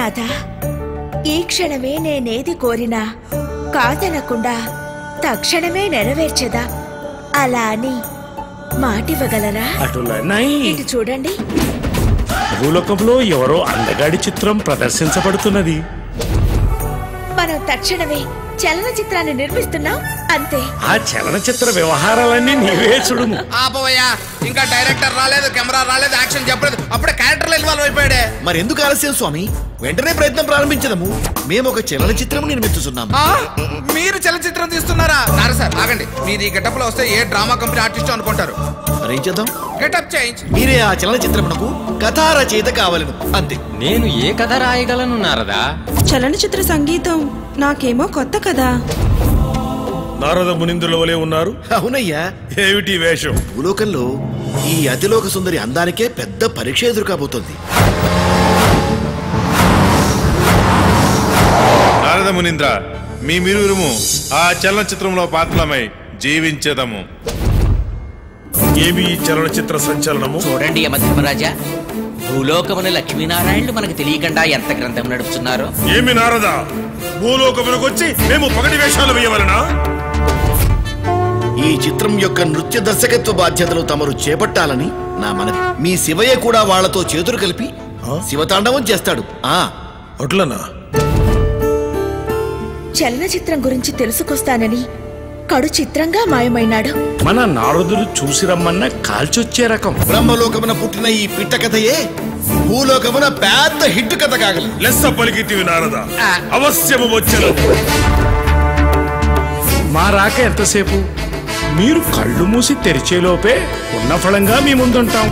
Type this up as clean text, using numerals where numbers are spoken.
నాథ, ఈ క్షణమే నేనేది కోరినా కాదనకుండా తక్షణమే నెరవేర్చదా అలా అని మాటివ్వగలరా? ఇటు చూడండి. భూలోకంలో ఎవరో అందగాడి చిత్రం ప్రదర్శించబడుతున్నది. మనం తక్షణమే చలనచిత్రాన్ని నిర్మిస్తున్నాం అంతే. ఆ చలనచిత్ర వ్యవహారాలన్నీ నీవే చూడుము. ఆపోయా, ఇంకా డైరెక్టర్ రాలేదు, కెమెరా రాలేదు, యాక్షన్ చెప్పలేదు, అప్పుడే క్యారెక్టర్లు ఇన్వాల్వ్ అయిపోయాడే. మరి ఎందుకు ఆలస్యం స్వామి? వెంటనే ప్రయత్నం ప్రారంభించదము. మేము ఒక చలనచిత్రం నిర్మిస్తున్నాము. మీరు చలనచిత్రం తీస్తున్నారా? సార్ ఆగండి, మీరు ఈ గెటప్ లో వస్తే ఏ డ్రామా కంపెనీ ఆర్టిస్ట్ అనుకుంటారు. మరి ఏం చేద్దాం? Getup change. మీరే ఆ చలనచిత్రమునకు కథా రచయిత కావాలను అంతే. నేను ఏ కథ రాయగలను నారదా? చలనచిత్ర సంగీతం నాకేమో కొత్త కదా. నారద మునిందుల వలె ఉన్నారు. అవునయ్యా. ఏమిటి వేషం? భూలోకంలో ఈ అతిలోక సుందరి అందానికే పెద్ద పరీక్ష ఎదురు కాబోతోంది. నారద మునింద్ర, మీరుము ఆ చలనచిత్రంలో పాత్రలమై జీవించేదము. ఏమి చలనచిత్ర సంచలనము? చూడండి యమధర్మరాజా, భూలోకమున లక్ష్మీనారాయణులు మనకు తెలియకుండా ఎంత గ్రంథం నడుపుతున్నారో. ఏమి నారద, భూలోకమునకు వచ్చి మేము పగటి వేషాలు వేయవలనా? ఈ చిత్రం యొక్క నృత్య దర్శకత్వ బాధ్యతలు తమరు చేపట్టాలని నా మనవి. మీ శివయ్య కూడా వాళ్లతో చేతులు కలిపి శివతాండవం చేస్తాడు. అట్లనా? చలనచిత్రం గురించి తెలుసుకొస్తానని కడు చిత్రంగా మాయమైనాడు. మన నారదుడు చూసి రమ్మన్న కాల్చొచ్చే రకం. బ్రహ్మలోకమున పుట్టిన ఈ పిట్ట కథయే భూలోకమున పెద్ద హిట్ కథ కాగలదు. లెస్స పలికితివి నారద, అవశ్యము వచ్చను. మా రాక ఎంతసేపు? మీరు కళ్ళు మూసి తెరిచేలోపే ఉన్న ఫలంగా మీ ముందుంటాం.